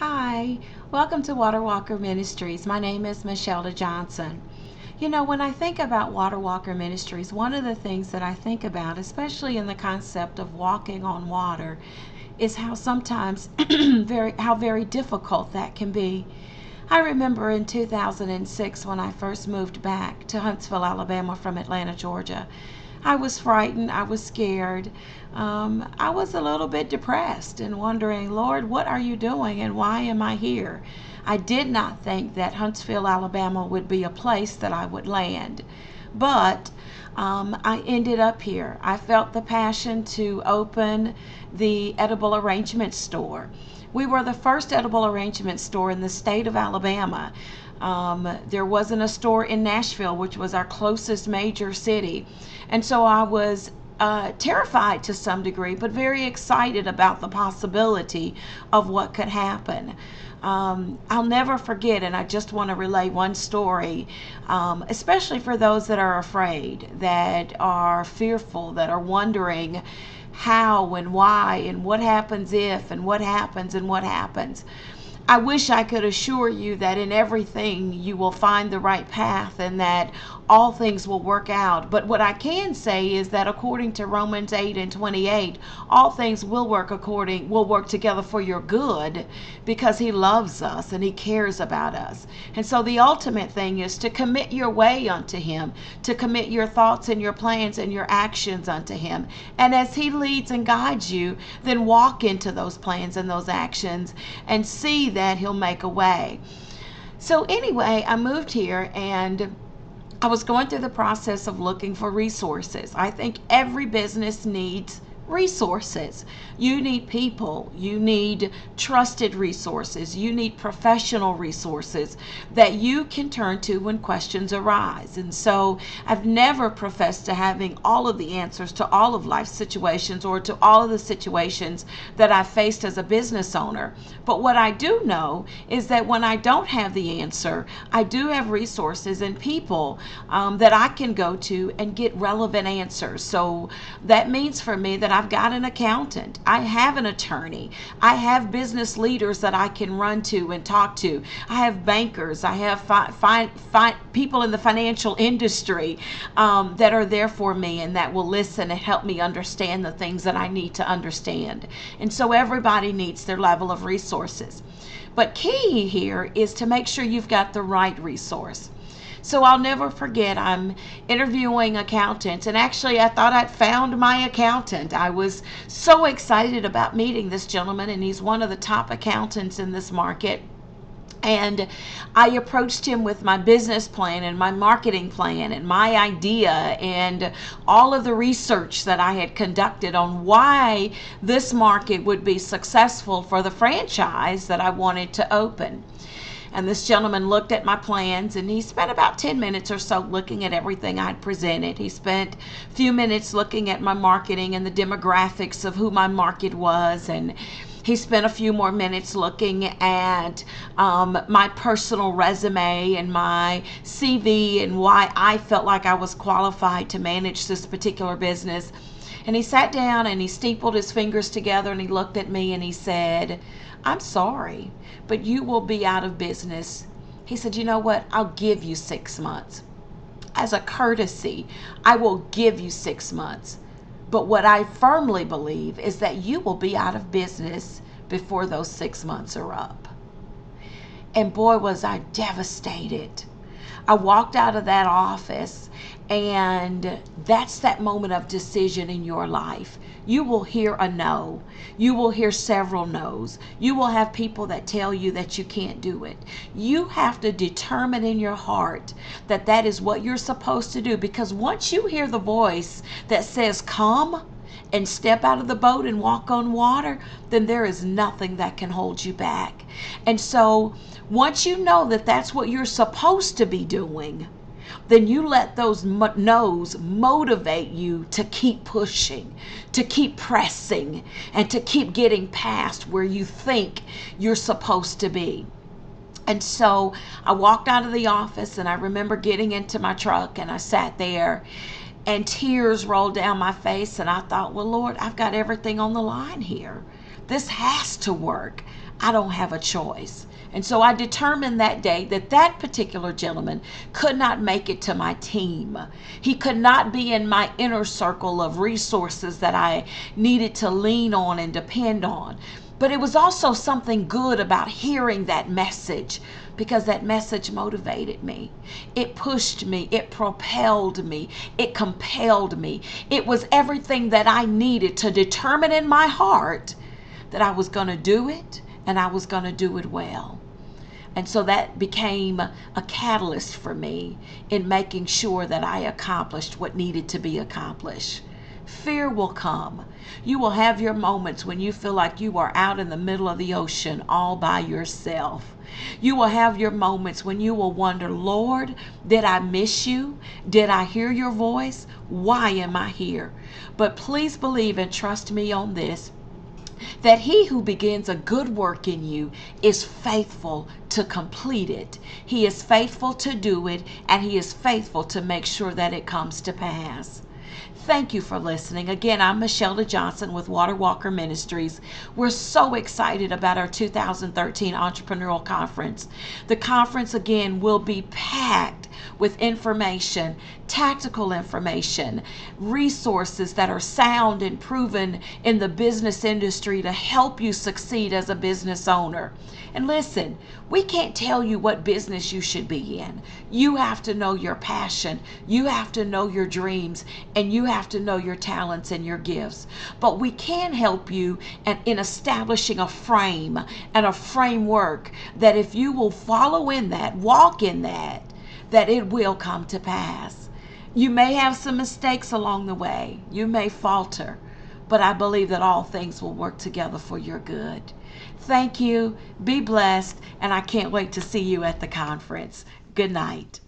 Hi, welcome to WaterWalker Ministries. My name is Michelle Johnson. When I think about WaterWalker Ministries, one of the things that I think about, especially in the concept of walking on water, is how sometimes very difficult that can be. I remember in 2006 when I first moved back to Huntsville, Alabama from Atlanta, Georgia. I was frightened. I was scared. I was a little bit depressed and wondering, Lord, what are you doing and why am I here? I did not think that Huntsville, Alabama would be a place that I would land. But I ended up here. I felt the passion to open the edible arrangement store. We were the first edible arrangement store in the state of Alabama. There wasn't a store in Nashville, which was our closest major city. And so I was terrified to some degree, but very excited about the possibility of what could happen. I'll never forget, and I just want to relay one story, especially for those that are afraid, that are fearful, that are wondering how and why and what happens if and what happens and what happens. I wish I could assure you that in everything you will find the right path and that all things will work out. But what I can say is that according to Romans 8:28, all things will work together for your good because he loves us and he cares about us. And so the ultimate thing is to commit your way unto him, to commit your thoughts and your plans and your actions unto him. And as he leads and guides you, then walk into those plans and those actions and see that he'll make a way. So anyway, I moved here and I was going through the process of looking for resources. I think every business needs resources. You need people, you need trusted resources, you need professional resources that you can turn to when questions arise. And so I've never professed to having all of the answers to all of life's situations or to all of the situations that I've faced as a business owner. But what I do know is that when I don't have the answer, I do have resources and people that I can go to and get relevant answers. So that means for me that I've got an accountant, I have an attorney, I have business leaders that I can run to and talk to, I have bankers, I have people in the financial industry that are there for me and that will listen and help me understand the things that I need to understand. And so everybody needs their level of resources. But key here is to make sure you've got the right resource. So I'll never forget, I'm interviewing accountants, and actually I thought I'd found my accountant. I was so excited about meeting this gentleman, and he's one of the top accountants in this market. And I approached him with my business plan and my marketing plan and my idea and all of the research that I had conducted on why this market would be successful for the franchise that I wanted to open. And this gentleman looked at my plans and he spent about 10 minutes or so looking at everything I'd presented. He spent a few minutes looking at my marketing and the demographics of who my market was, and he spent a few more minutes looking at my personal resume and my CV and why I felt like I was qualified to manage this particular business. And he sat down and he stapled his fingers together and he looked at me and he said, "I'm sorry, but you will be out of business." He said, "You know what? I'll give you 6 months. As a courtesy, I will give you 6 months. But what I firmly believe is that you will be out of business before those 6 months are up." And boy, was I devastated. I walked out of that office, and that's that moment of decision in your life. You will hear a no. You will hear several no's. You will have people that tell you that you can't do it. You have to determine in your heart that that is what you're supposed to do, because once you hear the voice that says, "Come and step out of the boat and walk on water," then there is nothing that can hold you back. And so once you know that that's what you're supposed to be doing, then you let those no's motivate you to keep pushing, to keep pressing, and to keep getting past where you think you're supposed to be. And so I walked out of the office, and I remember getting into my truck and I sat there and tears rolled down my face, and I thought, well, Lord, I've got everything on the line here. This has to work. I don't have a choice. And so I determined that day that that particular gentleman could not make it to my team. He could not be in my inner circle of resources that I needed to lean on and depend on. But it was also something good about hearing that message, because that message motivated me. It pushed me. It propelled me. It compelled me. It was everything that I needed to determine in my heart that I was going to do it, and I was going to do it well. And so that became a catalyst for me in making sure that I accomplished what needed to be accomplished. Fear will come. You will have your moments when you feel like you are out in the middle of the ocean all by yourself. You will have your moments when you will wonder, Lord, did I miss you? Did I hear your voice? Why am I here? But please believe and trust me on this, that he who begins a good work in you is faithful to complete it. He is faithful to do it, and he is faithful to make sure that it comes to pass. Thank you for listening. Again, I'm Michelle Johnson with WaterWalker Ministries. We're so excited about our 2013 Entrepreneurial Conference. The conference, again, will be packed with information, tactical information, resources that are sound and proven in the business industry to help you succeed as a business owner. And listen, we can't tell you what business you should be in. You have to know your passion. You have to know your dreams, and you have to know your talents and your gifts. But we can help you in establishing a frame and a framework that if you will follow in that, walk in that, that it will come to pass. You may have some mistakes along the way. You may falter, but I believe that all things will work together for your good. Thank you. Be blessed, and I can't wait to see you at the conference. Good night.